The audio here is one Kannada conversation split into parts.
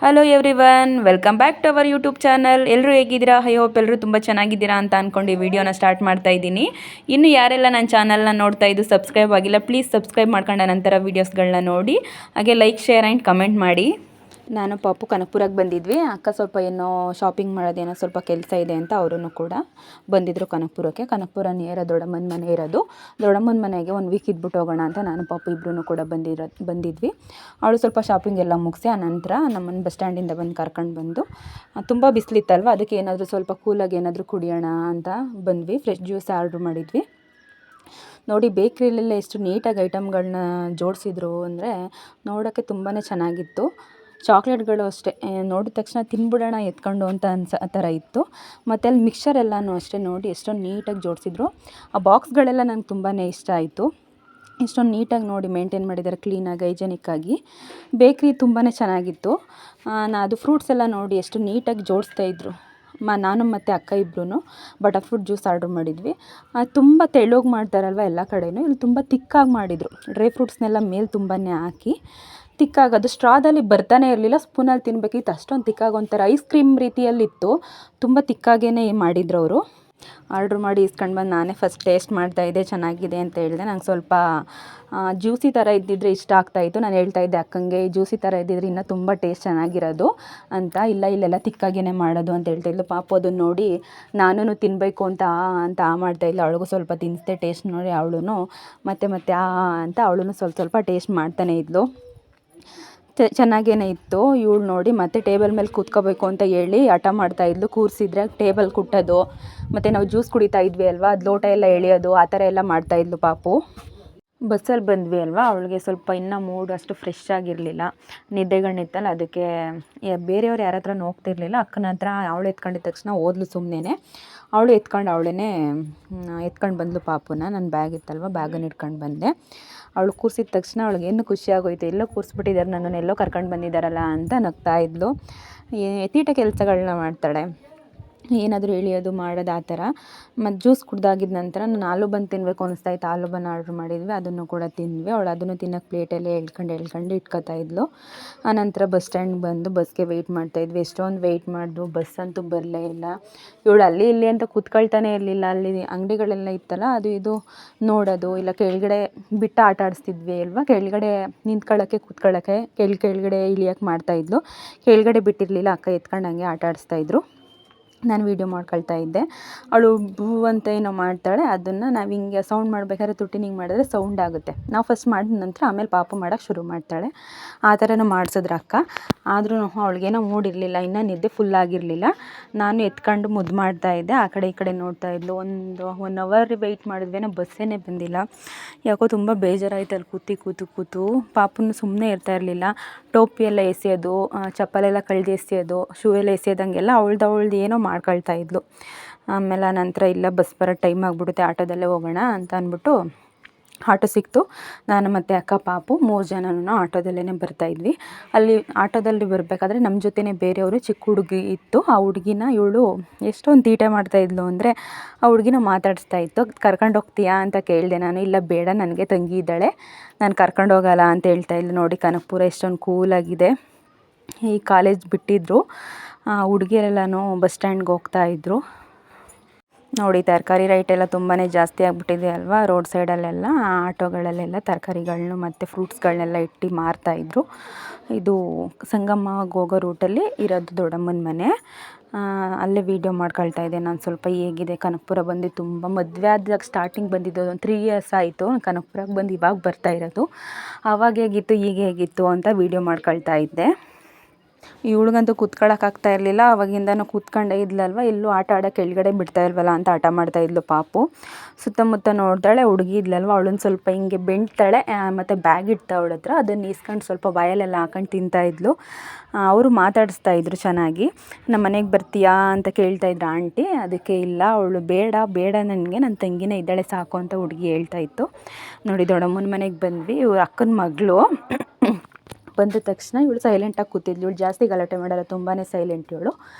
Hello everyone, welcome back to our YouTube channel. ಎಲ್ಲರೂ ಹೇಗಿದ್ದೀರಾ? ಐ ಹೋಪ್ ಎಲ್ಲರೂ ತುಂಬ ಚೆನ್ನಾಗಿದ್ದೀರಾ ಅಂತ ಅಂದ್ಕೊಂಡು ಈ ವಿಡಿಯೋನ ಸ್ಟಾರ್ಟ್ ಮಾಡ್ತಾ ಇದ್ದೀನಿ. ಇನ್ನು ಯಾರೆಲ್ಲ ನನ್ನ ಚಾನಲ್ನ ನೋಡ್ತಾ ಇದ್ದು ಸಬ್ಸ್ಕ್ರೈಬ್ ಆಗಿಲ್ಲ, ಪ್ಲೀಸ್ ಸಬ್ಸ್ಕ್ರೈಬ್ ಮಾಡ್ಕೊಂಡು ನಂತರ ವೀಡಿಯೋಸ್ಗಳನ್ನ ನೋಡಿ, ಹಾಗೆ ಲೈಕ್, ಶೇರ್ ಆ್ಯಂಡ್ ಕಮೆಂಟ್ ಮಾಡಿ. ನಾನು ಪಾಪು ಕನಕಪುರಕ್ಕೆ ಬಂದಿದ್ವಿ. ಅಕ್ಕ ಸ್ವಲ್ಪ ಏನೋ ಶಾಪಿಂಗ್ ಮಾಡೋದೇನೋ ಸ್ವಲ್ಪ ಕೆಲಸ ಇದೆ ಅಂತ ಅವರೂ ಕೂಡ ಬಂದಿದ್ದರು ಕನಕಪುರಕ್ಕೆ. ಕನಕಪುರ ನೇರ ದೊಡ್ಡಮ್ಮನ ಮನೆ ಇರೋದು. ದೊಡ್ಡಮ್ಮನ ಮನೆಗೆ 1 ವೀಕ್ ಇದ್ಬಿಟ್ಟು ಹೋಗೋಣ ಅಂತ ನಾನು ಪಾಪು ಇಬ್ಬರೂ ಕೂಡ ಬಂದಿದ್ವಿ. ಅವಳು ಸ್ವಲ್ಪ ಶಾಪಿಂಗ್ ಎಲ್ಲ ಮುಗಿಸಿ ಆನಂತರ ನಮ್ಮನ್ನು ಬಸ್ ಸ್ಟ್ಯಾಂಡಿಂದ ಬಂದು ಕರ್ಕೊಂಡು ಬಂದು, ತುಂಬ ಬಿಸಿಲಿತ್ತಲ್ವ, ಅದಕ್ಕೆ ಏನಾದರೂ ಸ್ವಲ್ಪ ಕೂಲಾಗಿ ಏನಾದರೂ ಕುಡಿಯೋಣ ಅಂತ ಬಂದ್ವಿ. ಫ್ರೆಶ್ ಜ್ಯೂಸ್ ಆರ್ಡ್ರ್ ಮಾಡಿದ್ವಿ. ನೋಡಿ ಬೇಕ್ರಿಲೆಲ್ಲ ಎಷ್ಟು ನೀಟಾಗಿ ಐಟಮ್ಗಳನ್ನ ಜೋಡಿಸಿದ್ರು ಅಂದರೆ ನೋಡೋಕ್ಕೆ ತುಂಬಾ ಚೆನ್ನಾಗಿತ್ತು. ಚಾಕ್ಲೇಟ್ಗಳು ಅಷ್ಟೇ, ನೋಡಿದ ತಕ್ಷಣ ತಿನ್ಬಿಡೋಣ ಎತ್ಕೊಂಡು ಅಂತ ಆ ಥರ ಇತ್ತು. ಮತ್ತು ಅಲ್ಲಿ ಮಿಕ್ಸರ್ ಎಲ್ಲನೂ ಅಷ್ಟೇ, ನೋಡಿ ಎಷ್ಟೊಂದು ನೀಟಾಗಿ ಜೋಡಿಸಿದ್ರು. ಆ ಬಾಕ್ಸ್ಗಳೆಲ್ಲ ನಂಗೆ ತುಂಬಾ ಇಷ್ಟ ಆಯಿತು. ಇಷ್ಟೊಂದು ನೀಟಾಗಿ ನೋಡಿ ಮೇಂಟೈನ್ ಮಾಡಿದ್ದಾರೆ, ಕ್ಲೀನಾಗಿ ಹೈಜೆನಿಕ್ಕಾಗಿ. ಬೇಕ್ರಿ ತುಂಬಾ ಚೆನ್ನಾಗಿತ್ತು. ಅದು ಫ್ರೂಟ್ಸ್ ಎಲ್ಲ ನೋಡಿ ಎಷ್ಟು ನೀಟಾಗಿ ಜೋಡಿಸ್ತಾಯಿದ್ರು. ನಾನು ಮತ್ತು ಅಕ್ಕ ಇಬ್ಬರೂ ಬಟರ್ ಫ್ರೂಟ್ ಜ್ಯೂಸ್ ಆರ್ಡ್ರ್ ಮಾಡಿದ್ವಿ. ತುಂಬ ತೆಳ್ಳಗೆ ಮಾಡ್ತಾರಲ್ವ ಎಲ್ಲ ಕಡೆಯೂ, ಇಲ್ಲಿ ತುಂಬ ತಿಕ್ಕಾಗಿ ಮಾಡಿದರು. ಡ್ರೈ ಫ್ರೂಟ್ಸ್ನೆಲ್ಲ ಮೇಲೆ ತುಂಬಾ ಹಾಕಿ ತಿಕ್ಕಾಗಿ, ಅದು ಸ್ಟ್ರಾದಲ್ಲಿ ಬರ್ತಾನೆ ಇರಲಿಲ್ಲ, ಸ್ಪೂನಲ್ಲಿ ತಿನ್ನಬೇಕಿತ್ತು, ಅಷ್ಟೊಂದು ತಿಕ್ಕಾಗಿ ಒಂಥರ ಐಸ್ ಕ್ರೀಮ್ ರೀತಿಯಲ್ಲಿತ್ತು. ತುಂಬ ತಿಕ್ಕಾಗೇ ಮಾಡಿದ್ರು ಅವರು. ಆರ್ಡ್ರ್ ಮಾಡಿ ಇಸ್ಕೊಂಡು ಬಂದು ನಾನೇ ಫಸ್ಟ್ ಟೇಸ್ಟ್ ಮಾಡ್ತಾಯಿದ್ದೆ, ಚೆನ್ನಾಗಿದೆ ಅಂತ ಹೇಳಿದೆ. ನಂಗೆ ಸ್ವಲ್ಪ ಜ್ಯೂಸಿ ಥರ ಇದ್ದಿದ್ರೆ ಇಷ್ಟ ಆಗ್ತಾಯಿತ್ತು. ನಾನು ಹೇಳ್ತಾಯಿದ್ದೆ ಅಕ್ಕಂಗೆ, ಜ್ಯೂಸಿ ಥರ ಇದ್ದಿದ್ರೆ ಇನ್ನೂ ತುಂಬ ಟೇಸ್ಟ್ ಚೆನ್ನಾಗಿರೋದು ಅಂತ. ಇಲ್ಲೆಲ್ಲ ತಿಕ್ಕಾಗೇ ಮಾಡೋದು ಅಂತ ಹೇಳ್ತಾಯಿದ್ಲು. ಪಾಪು ಅದನ್ನು ನೋಡಿ ನಾನು ತಿನ್ನಬೇಕು ಅಂತ ಮಾಡ್ತಾಯಿದ್ಲು. ಅವಳಿಗೂ ಸ್ವಲ್ಪ ತಿನ್ನಿಸ್ದೆ, ಟೇಸ್ಟ್ ನೋಡಿ ಅವಳು ಮತ್ತೆ ಅಂತ ಅವಳು ಸ್ವಲ್ಪ ಟೇಸ್ಟ್ ಮಾಡ್ತಾನೆ ಇದ್ಲು. ಚೆನ್ನಾಗೇ ಇತ್ತು. ಇವಳು ನೋಡಿ ಮತ್ತೆ ಟೇಬಲ್ ಮೇಲೆ ಕೂತ್ಕೋಬೇಕು ಅಂತ ಹೇಳಿ ಹಠ ಮಾಡ್ತಾಯಿದ್ಲು. ಕೂರಿಸಿದ್ರೆ ಟೇಬಲ್ ಕುಟ್ಟೋದು, ಮತ್ತು ನಾವು ಜ್ಯೂಸ್ ಕುಡಿತಾ ಇದ್ವಿ ಅಲ್ವಾ, ಅದು ಲೋಟ ಎಲ್ಲ ಎಳೆಯೋದು, ಆ ಥರ ಎಲ್ಲ ಮಾಡ್ತಾಯಿದ್ಲು ಪಾಪು. ಬಸ್ಸಲ್ಲಿ ಬಂದ್ವಿ ಅಲ್ವಾ, ಅವಳಿಗೆ ಸ್ವಲ್ಪ ಇನ್ನೂ ಮೂಡ್ ಅಷ್ಟು ಫ್ರೆಶ್ ಆಗಿರಲಿಲ್ಲ, ನಿದ್ದೆಗಣ್ಣಿತ್ತಲ್ಲ, ಅದಕ್ಕೆ ಬೇರೆಯವ್ರು ಯಾರ ಹತ್ರನೂ ಹೋಗ್ತಿರ್ಲಿಲ್ಲ. ಅಕ್ಕನ ಹತ್ರ ಅವಳು ಎತ್ಕೊಂಡಿದ್ದ ತಕ್ಷಣ ಓದ್ಲು ಸುಮ್ಮನೆ. ಅವಳು ಎತ್ಕೊಂಡು ಬಂದಳು ಪಾಪುನ. ನನ್ನ ಬ್ಯಾಗ್ ಇತ್ತಲ್ವ, ಬ್ಯಾಗನ್ನು ಇಟ್ಕೊಂಡು ಬಂದೆ. ಅವಳು ಕೂರಿಸಿದ ತಕ್ಷಣ ಅವಳಿಗೆ ಏನು ಖುಷಿ ಆಗೋಯ್ತು, ಎಲ್ಲೋ ಕೂರಿಸ್ಬಿಟ್ಟಿದ್ದಾರೆ, ನನ್ನನ್ನು ಎಲ್ಲೋ ಕರ್ಕೊಂಡು ಬಂದಿದ್ದಾರಲ್ಲ ಅಂತ ನಗ್ತಾ ಇದ್ಲು. ತೀಟ ಕೆಲಸಗಳನ್ನ ಮಾಡ್ತಾಳೆ, ಏನಾದರೂ ಎಳೆಯೋದು ಮಾಡೋದು ಆ ಥರ. ಮತ್ತು ಜ್ಯೂಸ್ ಕುಡ್ದಾಗಿದ್ದ ನಂತರ ನಾನು ಆಲೂ ಬನ್ ತಿನ್ನಬೇಕು ಅನಿಸ್ತಾಯಿತ್ತು. ಆಲೂ ಬನ್ ಆರ್ಡ್ರ್ ಮಾಡಿದ್ವಿ, ಅದನ್ನು ಕೂಡ ತಿಂದ್ವಿ. ಅವಳು ಅದನ್ನು ತಿನ್ನೋಕ್ಕೆ ಪ್ಲೇಟಲ್ಲೇ ಎಳ್ಕೊಂಡು ಇಟ್ಕೊತಾ ಇದ್ಲು. ಆನಂತರ ಬಸ್ ಸ್ಟ್ಯಾಂಡ್ಗೆ ಬಂದು ಬಸ್ಗೆ ವೆಯ್ಟ್ ಮಾಡ್ತಾಯಿದ್ವಿ. ಎಷ್ಟೊಂದು ವೆಯ್ಟ್ ಮಾಡಿದ್ರು, ಬಸ್ ಅಂತೂ ಬರಲೇ ಇಲ್ಲ. ಇವಳು ಅಲ್ಲಿ ಇಲ್ಲಿ ಅಂತ ಕೂತ್ಕೊಳ್ತಾನೆ ಇರಲಿಲ್ಲ. ಅಲ್ಲಿ ಅಂಗಡಿಗಳೆಲ್ಲ ಇತ್ತಲ್ಲ, ಅದು ಇದು ನೋಡೋದು, ಇಲ್ಲ ಕೆಳಗಡೆ ಬಿಟ್ಟು ಆಟ ಆಡಿಸ್ತಿದ್ವಿ ಅಲ್ವಾ, ಕೆಳಗಡೆ ನಿಂತ್ಕೊಳ್ಳೋಕ್ಕೆ ಕೂತ್ಕೊಳ್ಳೋಕ್ಕೆ ಕೆಳಗಡೆ ಇಳಿಯೋಕ್ಕೆ ಮಾಡ್ತಾಯಿದ್ಲು. ಕೆಳಗಡೆ ಬಿಟ್ಟಿರಲಿಲ್ಲ, ಅಕ್ಕ ಎತ್ಕೊಂಡು ಹಂಗೆ ಆಟ ಆಡಿಸ್ತಾಯಿದ್ರು. ನಾನು ವೀಡಿಯೋ ಮಾಡ್ಕೊಳ್ತಾ ಇದ್ದೆ. ಅವಳು ಬೂ ಅಂತ ಏನೋ ಮಾಡ್ತಾಳೆ, ಅದನ್ನು ನಾವು ಹಿಂಗೆ ಸೌಂಡ್ ಮಾಡಬೇಕಾದ್ರೆ ತುಟಿನ ಹಿಂಗೆ ಮಾಡಿದ್ರೆ ಸೌಂಡ್ ಆಗುತ್ತೆ. ನಾವು ಫಸ್ಟ್ ಮಾಡಿದ ನಂತರ ಆಮೇಲೆ ಪಾಪು ಮಾಡೋಕ್ಕೆ ಶುರು ಮಾಡ್ತಾಳೆ. ಆ ಥರನೂ ಮಾಡಿಸಿದ್ರು ಅಕ್ಕ. ಆದ್ರೂ ಅವಳಿಗೇನೋ ಮೂಡಿರಲಿಲ್ಲ, ಇನ್ನೂ ನಿದ್ದೆ ಫುಲ್ಲಾಗಿರಲಿಲ್ಲ. ನಾನು ಎತ್ಕೊಂಡು ಮುದ್ದು ಮಾಡ್ತಾಯಿದ್ದೆ, ಆ ಕಡೆ ಈ ಕಡೆ ನೋಡ್ತಾ ಇದ್ಲು. 1 ಅವರ್ ವೆಯ್ಟ್ ಮಾಡಿದ್ವೇನೋ, ಬಸ್ಸೇ ಬಂದಿಲ್ಲ. ಯಾಕೋ ತುಂಬ ಬೇಜಾರಾಯಿತು ಅಲ್ಲಿ ಕೂತು. ಪಾಪುನು ಸುಮ್ಮನೆ ಇರ್ತಾ ಇರಲಿಲ್ಲ. ಟೋಪಿ ಎಲ್ಲ ಎಸೆಯೋದು, ಚಪ್ಪಲೆಲ್ಲ ಕಳೆದು ಎಸೆಯೋದು, ಶೂ ಎಲ್ಲ ಎಸೆಯೋದಂಗೆಲ್ಲ ಅವಳ್ದು ಏನೋ ಮಾಡ್ಕೊಳ್ತಾ ಇದ್ಲು. ಆಮೇಲೆ ನಂತರ ಇಲ್ಲ, ಬಸ್ ಬರೋ ಟೈಮ್ ಆಗಿಬಿಡುತ್ತೆ, ಆಟೋದಲ್ಲೇ ಹೋಗೋಣ ಅಂತ ಅಂದ್ಬಿಟ್ಟು ಆಟೋ ಸಿಕ್ತು. ನಾನು ಮತ್ತು ಅಕ್ಕ ಪಾಪು 3 ಜನನೂ ಆಟೋದಲ್ಲೇ ಬರ್ತಾಯಿದ್ವಿ. ಅಲ್ಲಿ ಆಟೋದಲ್ಲಿ ಬರಬೇಕಾದ್ರೆ ನಮ್ಮ ಜೊತೆನೇ ಬೇರೆಯವರು ಚಿಕ್ಕ ಹುಡುಗಿ ಇತ್ತು. ಆ ಹುಡುಗಿನ ಇವಳು ಎಷ್ಟೊಂದು ತೀಟೆ ಮಾಡ್ತಾಯಿದ್ಲು ಅಂದರೆ, ಆ ಹುಡುಗಿನ ಮಾತಾಡಿಸ್ತಾ ಇತ್ತು. ಕರ್ಕೊಂಡು ಹೋಗ್ತೀಯಾ ಅಂತ ಕೇಳಿದೆ ನಾನು. ಇಲ್ಲ ಬೇಡ, ನನಗೆ ತಂಗಿ ಇದ್ದಾಳೆ, ನಾನು ಕರ್ಕೊಂಡು ಹೋಗಲ್ಲ ಅಂತ ಹೇಳ್ತಾಯಿದ್ಲು. ನೋಡಿ ಕನಕಪುರ ಎಷ್ಟೊಂದು ಕೂಲಾಗಿದೆ. ಈ ಕಾಲೇಜ್ ಬಿಟ್ಟಿದ್ರು, ಹುಡುಗಿಯರೆಲ್ಲನೂ ಬಸ್ ಸ್ಟ್ಯಾಂಡ್ಗೆ ಹೋಗ್ತಾಯಿದ್ರು. ನೋಡಿ ತರಕಾರಿ ರೇಟ್ ಎಲ್ಲ ತುಂಬಾ ಜಾಸ್ತಿ ಆಗಿಬಿಟ್ಟಿದೆ ಅಲ್ವಾ, ರೋಡ್ ಸೈಡಲ್ಲೆಲ್ಲ ಆಟೋಗಳಲ್ಲೆಲ್ಲ ತರಕಾರಿಗಳನ್ನೂ ಮತ್ತು ಫ್ರೂಟ್ಸ್ಗಳನ್ನೆಲ್ಲ ಇಟ್ಟು ಮಾರ್ತಾಯಿದ್ರು. ಇದು ಸಂಗಮಕ್ಕೆ ಹೋಗೋ ರೂಟಲ್ಲಿ ಇರೋದು ದೊಡ್ಡಮ್ಮನ ಮನೆ. ಅಲ್ಲೇ ವೀಡಿಯೋ ಮಾಡ್ಕೊಳ್ತಾ ಇದ್ದೆ ನಾನು ಸ್ವಲ್ಪ. ಹೇಗಿದೆ ಕನಕಪುರ ಬಂದು, ತುಂಬ ಮದುವೆ ಆದಾಗ ಸ್ಟಾರ್ಟಿಂಗ್ ಬಂದಿದ್ದು, 3 ಇಯರ್ಸ್ ಆಯಿತು ಕನಕಪುರಕ್ಕೆ ಬಂದು, ಇವಾಗ ಬರ್ತಾ ಇರೋದು. ಆವಾಗ ಹೇಗಿತ್ತು ಈಗ ಹೇಗಿತ್ತು ಅಂತ ವೀಡಿಯೋ ಮಾಡ್ಕೊಳ್ತಾ ಇದ್ದೆ. ಇವಳಿಗಂತೂ ಕೂತ್ಕೊಳ್ಳೋಕ್ಕಾಗ್ತಾ ಇರಲಿಲ್ಲ, ಅವಾಗಿಂದನೂ ಕೂತ್ಕೊಂಡೇ ಇದ್ಲಲ್ವ, ಎಲ್ಲೂ ಆಟ ಆಡೋಕ್ಕೆ ಕೆಳಗಡೆ ಬಿಡ್ತಾ ಇಲ್ವಲ್ಲ ಅಂತ ಆಟ ಮಾಡ್ತಾಯಿದ್ಲು ಪಾಪು. ಸುತ್ತಮುತ್ತ ನೋಡ್ತಾಳೆ, ಹುಡುಗಿ ಇದ್ಲಲ್ವ, ಅವಳನ್ನು ಸ್ವಲ್ಪ ಹಿಂಗೆ ಬೆಣ್ತಾಳೆ, ಮತ್ತು ಬ್ಯಾಗ್ ಇಡ್ತಾ ಅವಳ ಹತ್ರ, ಅದನ್ನು ಇಸ್ಕೊಂಡು ಸ್ವಲ್ಪ ಬಾಯಲ್ಲೆಲ್ಲ ಹಾಕೊಂಡು ತಿಂತಾಯಿದ್ಲು. ಅವರು ಮಾತಾಡಿಸ್ತಾ ಇದ್ರು ಚೆನ್ನಾಗಿ. ನಮ್ಮ ಮನೆಗೆ ಬರ್ತೀಯಾ ಅಂತ ಕೇಳ್ತಾಯಿದ್ರು ಆಂಟಿ. ಅದಕ್ಕೆ ಇಲ್ಲ, ಅವಳು ಬೇಡ ನನಗೆ, ನನ್ನ ತಂಗಿನೇ ಇದ್ದಾಳೆ ಸಾಕು ಅಂತ ಹುಡುಗಿ ಹೇಳ್ತಾ ಇತ್ತು. ನೋಡಿ ದೊಡ್ಡಮ್ಮನ ಮನೆಗೆ ಬಂದ್ವಿ. ಇವ್ರ ಅಕ್ಕನ ಮಗಳು ಬಂದ ತಕ್ಷಣ ಇವಳು ಸೈಲೆಂಟಾಗಿ ಕೂತಿದ್ಲು. ಇವಳು ಜಾಸ್ತಿ ಗಲಾಟೆ ಮಾಡಲ್ಲ, ತುಂಬಾ ಸೈಲೆಂಟ್ ಇವಳು.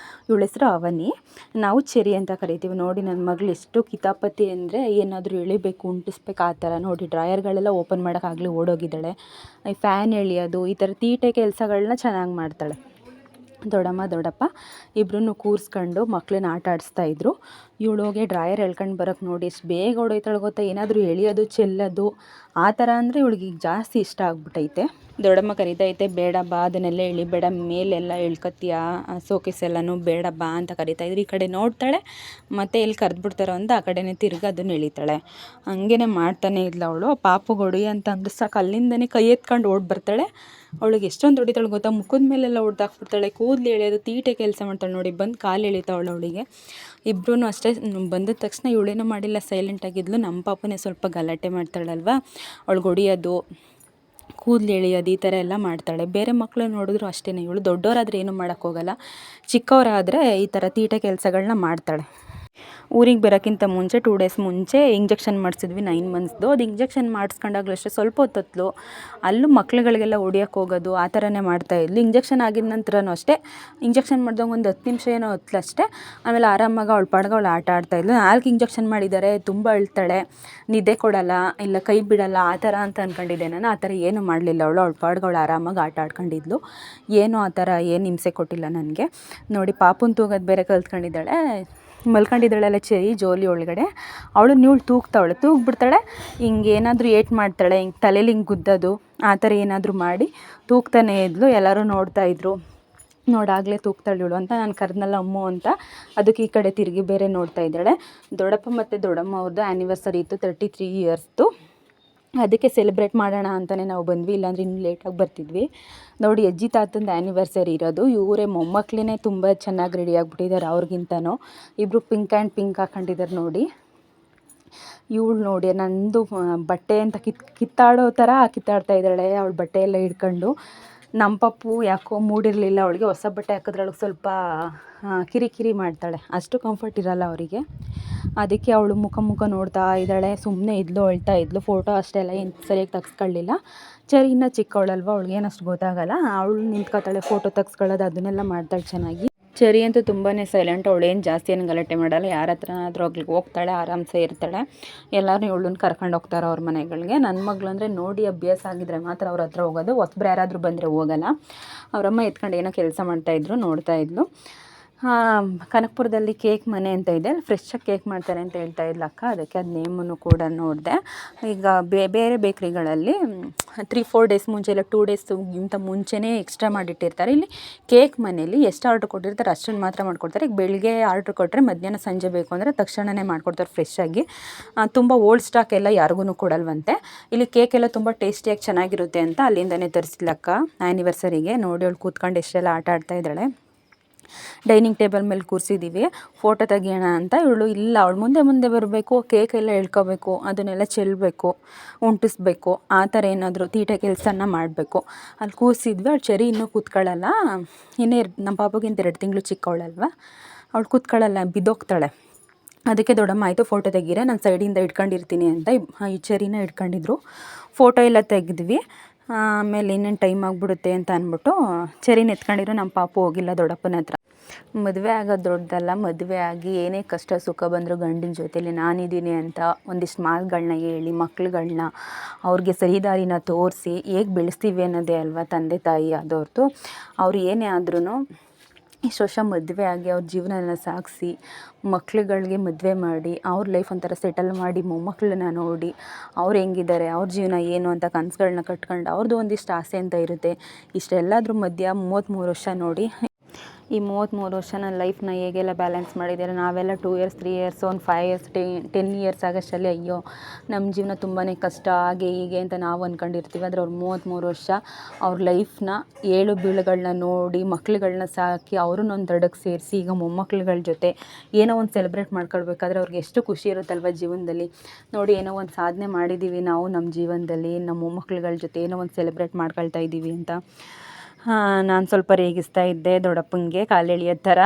ಇವಳ ಹೆಸರು ಅವನಿ, ನಾವು ಚೆರಿ ಅಂತ ಕರಿತೀವಿ. ನೋಡಿ ನನ್ನ ಮಗಳು ಎಷ್ಟು ಕಿತಾಪತಿ ಅಂದರೆ, ಏನಾದರೂ ಎಳಿಬೇಕು, ಉಂಟಿಸ್ಬೇಕು ಆ ಥರ. ನೋಡಿ ಡ್ರಾಯರ್ಗಳೆಲ್ಲ ಓಪನ್ ಮಾಡೋಕ್ಕಾಗಲಿ ಓಡೋಗಿದ್ದಾಳೆ. ಫ್ಯಾನ್ ಎಳಿಯೋದು, ಈ ಥರ ತೀಟೆ ಕೆಲಸಗಳನ್ನ ಚೆನ್ನಾಗಿ ಮಾಡ್ತಾಳೆ. ದೊಡ್ಡಮ್ಮ ದೊಡ್ಡಪ್ಪ ಇಬ್ಬರನ್ನು ಕೂರಿಸ್ಕೊಂಡು ಮಕ್ಕಳನ್ನ ಆಟ ಆಡಿಸ್ತಾಯಿದ್ರು. ಇವಳು ಹೋಗಿ ಡ್ರಾಯರ್ ಎಳ್ಕೊಂಡು ಬರೋಕ್ಕೆ ನೋಡಿ ಎಷ್ಟು ಬೇಗ ಹೊಡೋಯ್ತಾಳೆ ಗೊತ್ತಾ. ಏನಾದರೂ ಎಳಿಯೋದು ಚೆಲ್ಲೋದು ಆ ಥರ ಅಂದರೆ ಇವಳಿಗೆ ಈಗ ಜಾಸ್ತಿ ಇಷ್ಟ ಆಗ್ಬಿಟ್ಟೈತೆ. ದೊಡ್ಡಮ್ಮ ಕರಿತೈತೆ, ಬೇಡ ಬಾ ಅದನ್ನೆಲ್ಲ ಎಳಿಬೇಡ, ಮೇಲೆಲ್ಲ ಎಳ್ಕೊತೀಯ ಸೋಕೇಸ್ ಎಲ್ಲನೂ, ಬೇಡ ಬಾ ಅಂತ ಕರಿತಾಯಿದ್ರು. ಈ ಕಡೆ ನೋಡ್ತಾಳೆ, ಮತ್ತೆ ಎಲ್ಲಿ ಕರೆದ್ಬಿಡ್ತಾರೋ ಅಂತ ಆ ಕಡೆನೇ ತಿರ್ಗಿ ಅದನ್ನು ಎಳಿತಾಳೆ. ಹಂಗೇ ಮಾಡ್ತಾನೆ ಇಲ್ಲ ಅವಳು. ಪಾಪುಗೆ ಹೊಡಿ ಅಂತ ಅಂದ್ರೆ ಸಾಕು ಅಲ್ಲಿಂದನೇ ಕೈ ಎತ್ಕೊಂಡು ಓಡಿ ಬರ್ತಾಳೆ. ಅವಳಿಗೆ ಎಷ್ಟೊಂದು ಹೊಡಿತಾಳೆ ಗೊತ್ತಾ, ಮುಖದ ಮೇಲೆಲ್ಲ ಹೊಡೆದಾಕ್ಬಿಡ್ತಾಳೆ, ಕೂದಲು ಎಳೆಯೋದು ತೀಟೆ ಕೆಲಸ ಮಾಡ್ತಾಳೆ ನೋಡಿ. ಬಂದು ಕಾಲು ಎಳಿತಾವಳು ಅವಳಿಗೆ. ಇಬ್ಬರೂ ಅಷ್ಟೇ ಬಂದ ತಕ್ಷಣ ಇವಳೇನೂ ಮಾಡಿಲ್ಲ, ಸೈಲೆಂಟಾಗಿದ್ಲು. ನಮ್ಮ ಪಾಪನೇ ಸ್ವಲ್ಪ ಗಲಾಟೆ ಮಾಡ್ತಾಳಲ್ವ, ಅವಳಿಗೆ ಹೊಡಿಯೋದು, ಕೂದಲು ಎಳೆಯೋದು ಈ ಥರ ಎಲ್ಲ ಮಾಡ್ತಾಳೆ. ಬೇರೆ ಮಕ್ಕಳು ನೋಡಿದ್ರು ಅಷ್ಟೇ, ಇವಳು ದೊಡ್ಡವರಾದರೆ ಏನೂ ಮಾಡೋಕ್ಕೋಗಲ್ಲ, ಚಿಕ್ಕವರಾದರೆ ಈ ಥರ ತೀಟೆ ಕೆಲಸಗಳನ್ನ ಮಾಡ್ತಾಳೆ. ಊರಿಗೆ ಬರೋಕ್ಕಿಂತ ಮುಂಚೆ 2 ಡೇಸ್ ಮುಂಚೆ ಇಂಜೆಕ್ಷನ್ ಮಾಡಿಸಿದ್ವಿ 9 ಮಂತ್ಸ್ದು. ಅದು ಇಂಜೆಕ್ಷನ್ ಮಾಡಿಸ್ಕೊಂಡಾಗಲೂ ಅಷ್ಟೇ ಸ್ವಲ್ಪ ಹೊತ್ತತ್ಲು ಅಲ್ಲೂ ಮಕ್ಳುಗಳಿಗೆಲ್ಲ ಹೊಡಿಯೋಕ್ಕೆ ಹೋಗೋದು ಆ ಥರನೇ ಮಾಡ್ತಾಯಿದ್ಲು. ಇಂಜೆಕ್ಷನ್ ಆಗಿದ ನಂತರನೂ ಅಷ್ಟೇ, ಇಂಜೆಕ್ಷನ್ ಮಾಡಿದಾಗ ಒಂದು 10 ನಿಮಿಷ ಏನೋ ಹೊತ್ತಲು ಅಷ್ಟೇ, ಆಮೇಲೆ ಆರಾಮಾಗಿ ಅವಳ ಪಾಡ್ಗೆ ಅವಳು ಆಟ ಆಡ್ತಾಯಿದ್ಲು. 4 ಇಂಜೆಕ್ಷನ್ ಮಾಡಿದ್ದಾರೆ, ತುಂಬ ಅಳ್ತಾಳೆ, ನಿದ್ದೆ ಕೊಡಲ್ಲ, ಇಲ್ಲ ಕೈ ಬಿಡಲ್ಲ ಆ ಥರ ಅಂತ ಅಂದ್ಕೊಂಡಿದ್ದೆ ನಾನು. ಆ ಥರ ಏನೂ ಮಾಡಲಿಲ್ಲ ಅವಳು. ಅವಳ ಪಾಡ್ಗೆ ಅವಳು ಆರಾಮಾಗಿ ಆಟ ಆಡ್ಕೊಂಡಿದ್ಲು. ಏನೂ ಆ ಥರ ಏನು ಹಿಂಸೆ ಕೊಟ್ಟಿಲ್ಲ ನನಗೆ. ನೋಡಿ ಪಾಪುನ ತೂಗೋದು ಬೇರೆ ಕಲ್ತ್ಕೊಂಡಿದ್ದಾಳೆ. ಮಲ್ಕೊಂಡಿದ್ದಾಳೆಲ್ಲ ಜೋಲಿ ಒಳಗಡೆ. ಇವಳು ತೂಗ್ತಾವಳೆ, ತೂಗ್ಬಿಡ್ತಾಳೆ, ಹಿಂಗೆ ಏನಾದರೂ ಏಟು ಮಾಡ್ತಾಳೆ, ಹಿಂಗೆ ತಲೆಯಲ್ಲಿ ಹಿಂಗೆ ಗುದ್ದೋದು ಆ ಥರ ಏನಾದರೂ ಮಾಡಿ ತೂಗ್ತಾನೇ ಇದ್ಲು. ಎಲ್ಲರೂ ನೋಡ್ತಾಯಿದ್ರು, ನೋಡಾಗಲೇ ತೂಗ್ತಾಳೆ ಇವಳು ಅಂತ. ನಾನು ಕರೆದ್ನಲ್ಲ ಅಮ್ಮು ಅಂತ, ಅದಕ್ಕೆ ಈ ಕಡೆ ತಿರುಗಿ ಬೇರೆ ನೋಡ್ತಾ ಇದ್ದಾಳೆ. ದೊಡ್ಡಪ್ಪ ಮತ್ತು ದೊಡ್ಡಮ್ಮ ಅವ್ರದ್ದು ಆ್ಯನಿವರ್ಸರಿ ಇತ್ತು, 33 ಇಯರ್ಸ್ದು. ಅದಕ್ಕೆ ಸೆಲೆಬ್ರೇಟ್ ಮಾಡೋಣ ಅಂತಲೇ ನಾವು ಬಂದ್ವಿ, ಇಲ್ಲಾಂದ್ರೆ ಇನ್ನೂ ಲೇಟಾಗಿ ಬರ್ತಿದ್ವಿ. ನೋಡಿ ಅಜ್ಜಿ ತಾತಂದು ಆ್ಯನಿವರ್ಸರಿ ಇರೋದು. ಇವರೇ ಮೊಮ್ಮಕ್ಕಳೇ ತುಂಬ ಚೆನ್ನಾಗಿ ರೆಡಿ ಆಗಿಬಿಟ್ಟಿದ್ದಾರೆ ಅವ್ರಿಗಿಂತನೂ. ಇಬ್ಬರು ಪಿಂಕ್ ಆ್ಯಂಡ್ ಪಿಂಕ್ ಹಾಕೊಂಡಿದ್ದಾರೆ ನೋಡಿ. ಇವಳು ನೋಡಿ ನಂದು ಬಟ್ಟೆ ಅಂತ ಕಿತ್ತಾಡೋ ಥರ ಕಿತ್ತಾಡ್ತಾ ಇದ್ದಾಳೆ ಅವಳು ಬಟ್ಟೆ ಎಲ್ಲ ಹಿಡ್ಕೊಂಡು. ನಮ್ಮ ಪಪ್ಪು ಯಾಕೋ ಮೂಡಿರಲಿಲ್ಲ ಅವಳಿಗೆ, ಹೊಸ ಬಟ್ಟೆ ಹಾಕಿದ್ರೆ ಸ್ವಲ್ಪ ಕಿರಿಕಿರಿ ಮಾಡ್ತಾಳೆ, ಅಷ್ಟು ಕಂಫರ್ಟ್ ಇರಲ್ಲ ಅವರಿಗೆ. ಅದಕ್ಕೆ ಅವಳು ಮುಖ ನೋಡ್ತಾ ಇದ್ದಾಳೆ, ಸುಮ್ಮನೆ ಇದ್ಲು, ಅಳ್ತಾ ಇದ್ಲು. ಫೋಟೋ ಅಷ್ಟೆಲ್ಲ ಏನು ಸರಿಯಾಗಿ ತೆಗ್ಸ್ಕೊಳ್ಳಿಲ್ಲ. ಇನ್ನೂ ಚಿಕ್ಕವಳಲ್ವ, ಅವ್ಳಿಗೇನು ಅಷ್ಟು ಗೊತ್ತಾಗಲ್ಲ. ಅವಳು ನಿಂತ್ಕೊತಾಳೆ, ಫೋಟೋ ತೆಗ್ಸ್ಕೊಳ್ಳೋದು ಅದನ್ನೆಲ್ಲ ಮಾಡ್ತಾಳೆ ಚೆನ್ನಾಗಿ. ಅಂತೂ ತುಂಬಾ ಸೈಲೆಂಟ್, ಅವಳೇನು ಜಾಸ್ತಿ ಏನು ಗಲಾಟೆ ಮಾಡಲ್ಲ. ಯಾರ ಹತ್ರ ಆದರೂ ಹೋಗ್ತಾಳೆ, ಆರಾಮ್ಸೆ ಇರ್ತಾಳೆ. ಎಲ್ಲರೂ ಇವಳನ್ನ ಕರ್ಕೊಂಡು ಹೋಗ್ತಾರೆ ಅವ್ರ ಮನೆಗಳಿಗೆ. ನನ್ನ ಮಗಳು ಅಂದರೆ ನೋಡಿ ಅಭ್ಯಾಸ ಆಗಿದ್ರೆ ಮಾತ್ರ ಅವ್ರ ಹತ್ರ ಹೋಗೋದು, ಹೊಸಬ್ರು ಯಾರಾದರೂ ಬಂದರೆ ಹೋಗಲ್ಲ. ಅವರಮ್ಮ ಎತ್ಕೊಂಡು ಏನೋ ಕೆಲಸ ಮಾಡ್ತಾಯಿದ್ರು, ನೋಡ್ತಾಯಿದ್ಲು. ಕನಕಪುರದಲ್ಲಿ ಕೇಕ್ ಮನೆ ಅಂತ ಇದೆ, ಅಲ್ಲಿ ಫ್ರೆಶ್ಶಾಗಿ ಕೇಕ್ ಮಾಡ್ತಾರೆ ಅಂತ ಹೇಳ್ತಾ ಇದ್ಲು ಅಕ್ಕ. ಅದಕ್ಕೆ ಅದು ನೇಮನ್ನು ಕೂಡ ನೋಡಿದೆ. ಈಗ ಬೇರೆ ಬೇಕ್ರಿಗಳಲ್ಲಿ 3-4 ಡೇಸ್ ಮುಂಚೆ ಇಲ್ಲ 2 ಡೇಸ್ಗಿಂತ ಮುಂಚೆನೇ ಎಕ್ಸ್ಟ್ರಾ ಮಾಡಿಟ್ಟಿರ್ತಾರೆ. ಇಲ್ಲಿ ಕೇಕ್ ಮನೇಲಿ ಎಷ್ಟು ಆರ್ಡ್ರ್ ಕೊಟ್ಟಿರ್ತಾರೆ ಅಷ್ಟನ್ನು ಮಾತ್ರ ಮಾಡಿಕೊಡ್ತಾರೆ. ಈಗ ಬೆಳಗ್ಗೆ ಆರ್ಡ್ರ್ ಕೊಟ್ಟರೆ ಮಧ್ಯಾಹ್ನ ಸಂಜೆ ಬೇಕು ಅಂದರೆ ತಕ್ಷಣವೇ ಮಾಡಿಕೊಡ್ತಾರೆ ಫ್ರೆಶ್ಶಾಗಿ. ತುಂಬ ಓಲ್ಡ್ ಸ್ಟಾಕ್ ಎಲ್ಲ ಯಾರಿಗೂ ಕೊಡಲ್ವಂತೆ. ಇಲ್ಲಿ ಕೇಕ್ ಎಲ್ಲ ತುಂಬ ಟೇಸ್ಟಿಯಾಗಿ ಚೆನ್ನಾಗಿರುತ್ತೆ ಅಂತ ಅಲ್ಲಿಂದನೇ ತರಿಸಿದ್ಲಕ್ಕ ಆ್ಯನಿವರ್ಸರಿಗೆ. ನೋಡಿ ಅವಳು ಕೂತ್ಕೊಂಡು ಎಷ್ಟೆಲ್ಲ ಆಟ ಆಡ್ತಾ ಇದ್ದಾಳೆ. ಡೈನಿಂಗ್ ಟೇಬಲ್ ಮೇಲೆ ಕೂರಿಸಿದ್ದೀವಿ, ಫೋಟೋ ತೆಗಿಯೋಣ ಅಂತ. ಇವಳು ಇಲ್ಲ, ಅವಳು ಮುಂದೆ ಬರಬೇಕು, ಕೇಕ್ ಎಲ್ಲ ಎಳ್ಕೊಬೇಕು, ಅದನ್ನೆಲ್ಲ ಚೆಲ್ಲಬೇಕು, ಉಂಟಿಸ್ಬೇಕು, ಆ ಥರ ಏನಾದರೂ ತೀಟೆ ಕೆಲಸನ ಮಾಡಬೇಕು. ಅಲ್ಲಿ ಕೂರಿಸಿದ್ವಿ. ಅವಳು ಇನ್ನೂ ಕೂತ್ಕೊಳ್ಳಲ್ಲ, ನಮ್ಮ ಪಾಪಗಿಂತ 2 ತಿಂಗಳು ಚಿಕ್ಕವಳಲ್ವ, ಅವಳು ಕೂತ್ಕೊಳ್ಳಲ್ಲ, ಬಿದ್ದೋಗ್ತಾಳೆ. ಅದಕ್ಕೆ ದೊಡ್ಡಮ್ಮ ಆಯಿತು ಫೋಟೋ ತೆಗೀರೆ, ನಾನು ಸೈಡಿಂದ ಇಟ್ಕೊಂಡಿರ್ತೀನಿ ಅಂತ ಈ ಚೆರಿನ ಇಟ್ಕೊಂಡಿದ್ರು. ಫೋಟೋ ಎಲ್ಲ ತೆಗೆದ್ವಿ. ಆಮೇಲೆ ಇನ್ನೇನು ಟೈಮ್ ಆಗಿಬಿಡುತ್ತೆ ಅಂತ ಅಂದ್ಬಿಟ್ಟು ಚೆರಿನ ಎತ್ಕೊಂಡಿದ್ರು. ನಮ್ಮ ಪಾಪು ಹೋಗಿಲ್ಲ ದೊಡ್ಡಪ್ಪನ ಹತ್ರ. ಮದುವೆ ಆಗೋದು ದೊಡ್ಡದಲ್ಲ, ಮದುವೆ ಆಗಿ ಏನೇ ಕಷ್ಟ ಸುಖ ಬಂದರೂ ಗಂಡಿನ ಜೊತೆಲಿ ನಾನಿದ್ದೀನಿ ಅಂತ ಒಂದಿಷ್ಟು ಮಾತುಗಳನ್ನ ಹೇಳಿ ಮಕ್ಳುಗಳನ್ನ ಅವ್ರಿಗೆ ಸರಿದಾರಿನ ತೋರಿಸಿ ಹೇಗೆ ಬೆಳೆಸ್ತೀವಿ ಅನ್ನೋದೇ ಅಲ್ವಾ ತಂದೆ ತಾಯಿ ಆದವ್ರದ್ದು. ಅವ್ರು ಏನೇ ಆದ್ರೂ ಇಷ್ಟು ವರ್ಷ ಮದುವೆ ಆಗಿ ಅವ್ರ ಜೀವನನ ಸಾಗಿಸಿ ಮಕ್ಳುಗಳಿಗೆ ಮದುವೆ ಮಾಡಿ ಅವ್ರ ಲೈಫ್ ಒಂಥರ ಸೆಟಲ್ ಮಾಡಿ ಮೊಮ್ಮಕ್ಕಳನ್ನ ನೋಡಿ ಅವ್ರು ಹೆಂಗಿದ್ದಾರೆ, ಅವ್ರ ಜೀವನ ಏನು ಅಂತ ಕನಸುಗಳನ್ನ ಕಟ್ಕೊಂಡು ಅವ್ರದ್ದು ಒಂದಿಷ್ಟು ಆಸೆ ಅಂತ ಇರುತ್ತೆ. ಇಷ್ಟೆಲ್ಲದ್ರ ಮಧ್ಯ 33 ವರ್ಷ ನೋಡಿ, ಈ 33 ವರ್ಷ ನನ್ನ ಲೈಫ್ನ ಹೇಗೆಲ್ಲ ಬ್ಯಾಲೆನ್ಸ್ ಮಾಡಿದ್ದಾರೆ. ನಾವೆಲ್ಲ 2 ಇಯರ್ಸ್ 3 ಇಯರ್ಸ್ ಒಂದು 5 ಇಯರ್ಸ್ 10 ಇಯರ್ಸ್ ಆಗೋಷ್ಟರಲ್ಲಿ ಅಯ್ಯೋ ನಮ್ಮ ಜೀವನ ತುಂಬಾ ಕಷ್ಟ ಹಾಗೆ ಹೀಗೆ ಅಂತ ನಾವು ಅಂದ್ಕೊಂಡಿರ್ತೀವಿ. ಆದರೆ ಅವ್ರು 33 ವರ್ಷ ಅವ್ರ ಲೈಫ್ನ ಏಳು ಬೀಳುಗಳನ್ನ ನೋಡಿ ಮಕ್ಳುಗಳನ್ನ ಸಾಕಿ ಅವ್ರನ್ನೊಂದು ದಡಕ್ಕೆ ಸೇರಿಸಿ ಈಗ ಮೊಮ್ಮಕ್ಳುಗಳ ಜೊತೆ ಏನೋ ಒಂದು ಸೆಲೆಬ್ರೇಟ್ ಮಾಡ್ಕೊಳ್ಬೇಕಾದ್ರೆ ಅವ್ರಿಗೆ ಎಷ್ಟು ಖುಷಿ ಇರುತ್ತಲ್ವ ಜೀವನದಲ್ಲಿ. ನೋಡಿ ಏನೋ ಒಂದು ಸಾಧನೆ ಮಾಡಿದ್ದೀವಿ ನಾವು ನಮ್ಮ ಜೀವನದಲ್ಲಿ, ನಮ್ಮ ಮೊಮ್ಮಕ್ಳುಗಳ ಜೊತೆ ಏನೋ ಒಂದು ಸೆಲೆಬ್ರೇಟ್ ಮಾಡ್ಕೊಳ್ತಾ ಇದ್ದೀವಿ ಅಂತ. ನಾನು ಸ್ವಲ್ಪ ರೇಗಿಸ್ತಾ ಇದ್ದೆ ದೊಡ್ಡಪ್ಪಂಗೆ ಕಾಲು ಎಳೆಯೋ ಥರ.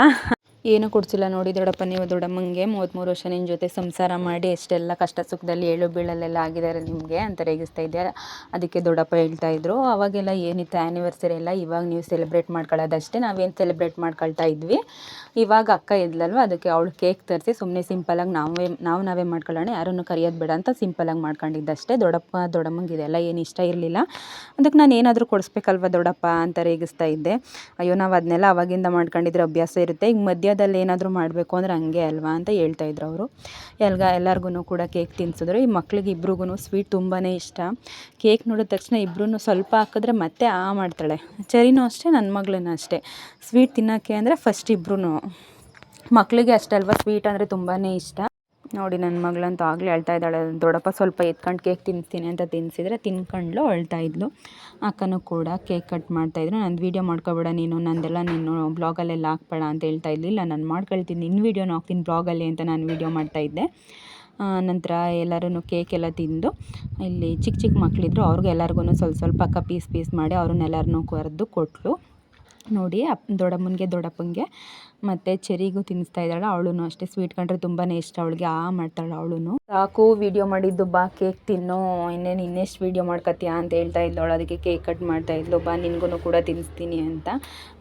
ಏನೂ ಕೊಡಿಸಿಲ್ಲ ನೋಡಿ ದೊಡ್ಡಪ್ಪ, ನೀವು ದೊಡ್ಡಮ್ಮಂಗೆ 33 ವರ್ಷ ನಿನ್ನ ಜೊತೆ ಸಂಸಾರ ಮಾಡಿ ಎಷ್ಟೆಲ್ಲ ಕಷ್ಟ ಸುಖದಲ್ಲಿ ಏಳು ಬೀಳಲ್ಲೆಲ್ಲ ಆಗಿದ್ದಾರೆ ನಿಮಗೆ ಅಂತ ರೇಗಿಸ್ತಾ ಇದ್ದಾರೆ. ಅದಕ್ಕೆ ದೊಡ್ಡಪ್ಪ ಹೇಳ್ತಾಯಿದ್ರು, ಅವಾಗೆಲ್ಲ ಏನಿತ್ತು ಆ್ಯನಿವರ್ಸರಿ ಎಲ್ಲ, ಇವಾಗ ನೀವು ಸೆಲೆಬ್ರೇಟ್ ಮಾಡ್ಕೊಳ್ಳೋದಷ್ಟೇ, ನಾವೇನು ಸೆಲೆಬ್ರೇಟ್ ಮಾಡ್ಕೊಳ್ತಾ ಇದ್ವಿ. ಇವಾಗ ಅಕ್ಕ ಇದ್ಲಲ್ವ, ಅದಕ್ಕೆ ಅವಳು ಕೇಕ್ ತರಿಸಿ ಸುಮ್ಮನೆ ಸಿಂಪಲಾಗಿ ನಾವೇ ಮಾಡ್ಕೊಳ್ಳೋಣ, ಯಾರನ್ನು ಕರೆಯೋದು ಬೇಡ ಅಂತ ಸಿಂಪಲಾಗಿ ಮಾಡ್ಕೊಂಡಿದ್ದಷ್ಟೇ. ದೊಡ್ಡಮ್ಮಂಗೆ ಇದೆಲ್ಲ ಏನು ಇಷ್ಟ ಇರಲಿಲ್ಲ. ಅದಕ್ಕೆ ನಾನು ಏನಾದರೂ ಕೊಡಿಸ್ಬೇಕಲ್ವ ದೊಡ್ಡಪ್ಪ ಅಂತ ರೇಗಿಸ್ತಾ ಇದ್ದೆ. ಅಯ್ಯೋ, ನಾವು ಅದನ್ನೆಲ್ಲ ಅವಾಗಿಂದ ಮಾಡ್ಕೊಂಡಿದ್ರೆ ಅಭ್ಯಾಸ ಇರುತ್ತೆ, ಈಗ ಮಧ್ಯದಲ್ಲಿ ಏನಾದರೂ ಮಾಡಬೇಕು ಅಂದ್ರೆ ಹಂಗೆ ಅಲ್ವಾ ಅಂತ ಹೇಳ್ತಾಯಿದ್ರು ಅವರು. ಎಲ್ಲರಿಗೂ ಕೂಡ ಕೇಕ್ ತಿನ್ನಿಸಿದ್ರು. ಈ ಮಕ್ಳಿಗೆ ಇಬ್ರಿಗೂ ಸ್ವೀಟ್ ತುಂಬಾ ಇಷ್ಟ. ಕೇಕ್ ನೋಡಿದ ತಕ್ಷಣ ಇಬ್ಬರೂ ಸ್ವಲ್ಪ ಹಾಕಿದ್ರೆ ಮತ್ತೆ ಮಾಡ್ತಾಳೆ. ಚರಿನೂ ಅಷ್ಟೇ, ನನ್ನ ಮಗಳೂ ಅಷ್ಟೇ. ಸ್ವೀಟ್ ತಿನ್ನೋಕ್ಕೆ ಅಂದರೆ ಫಸ್ಟ್ ಇಬ್ಬರೂ. ಮಕ್ಕಳಿಗೆ ಅಷ್ಟೇ ಅಲ್ವಾ, ಸ್ವೀಟ್ ಅಂದರೆ ತುಂಬಾ ಇಷ್ಟ. ನೋಡಿ ನನ್ನ ಮಗಳಂತೂ ಆಗಲೇ ಅಳ್ತಾ ಇದ್ದಾಳೆ. ದೊಡ್ಡಪ್ಪ ಸ್ವಲ್ಪ ಎತ್ಕೊಂಡು ಕೇಕ್ ತಿನ್ನಿಸ್ತೀನಿ ಅಂತ ತಿನ್ನಿಸಿದ್ರೆ ತಿನ್ಕೊಂಡ್ಲು, ಅಳ್ತಾ ಇದ್ಲು. ಅಕ್ಕನೂ ಕೂಡ ಕೇಕ್ ಕಟ್ ಮಾಡ್ತಾಯಿದ್ರು. ನಂದು ವೀಡಿಯೋ ಮಾಡ್ಕೊಬೇಡ ನೀನು, ನಂದೆಲ್ಲ ನೀನು ಬ್ಲಾಗಲ್ಲೆಲ್ಲ ಹಾಕ್ಬೇಡ ಅಂತ ಹೇಳ್ತಾ ಇದ್ಲಿ. ಇಲ್ಲ, ನಾನು ಮಾಡ್ಕೊಳ್ತೀನಿ, ನಿನ್ನ ವೀಡಿಯೋನ ಹಾಕ್ತೀನಿ ಬ್ಲಾಗಲ್ಲಿ ಅಂತ ನಾನು ವೀಡಿಯೋ ಮಾಡ್ತಾಯಿದ್ದೆ. ನಂತರ ಎಲ್ಲರೂ ಕೇಕ್ ಎಲ್ಲ ತಿಂದು, ಇಲ್ಲಿ ಚಿಕ್ಕ ಮಕ್ಕಳಿದ್ರು ಅವ್ರಿಗೆ ಎಲ್ಲರಿಗೂ ಸ್ವಲ್ಪ ಅಕ್ಕ ಪೀಸ್ ಮಾಡಿ ಅವ್ರನ್ನೆಲ್ಲರನ್ನೂ ಕರೆದು ಕೊಟ್ಟಳು. ನೋಡಿ ದೊಡ್ಡಮ್ಮನಿಗೆ ದೊಡ್ಡಪ್ಪಂಗೆ ಮತ್ತು ಚೆರಿಗೂ ತಿನ್ನಿಸ್ತಾ ಇದ್ದಾಳೆ. ಅವಳು ಅಷ್ಟೇ ಸ್ವೀಟ್ ಕಂಡ್ರೆ ತುಂಬಾ ಇಷ್ಟ ಅವಳಿಗೆ. ಮಾಡ್ತಾಳೆ ಅವಳು. ಸಾಕು ವೀಡಿಯೋ ಮಾಡಿದ್ದು, ಬಾ ಕೇಕ್ ತಿನ್ನೋ, ಇನ್ನೆಷ್ಟು ವೀಡಿಯೋ ಮಾಡ್ಕೊತೀಯ ಅಂತ ಹೇಳ್ತಾ ಇದ್ದವಳು. ಅದಕ್ಕೆ ಕೇಕ್ ಕಟ್ ಮಾಡ್ತಾಯಿದ್ಲು. ಬಾ ನಿನಗೂ ಕೂಡ ತಿನ್ನಿಸ್ತೀನಿ ಅಂತ.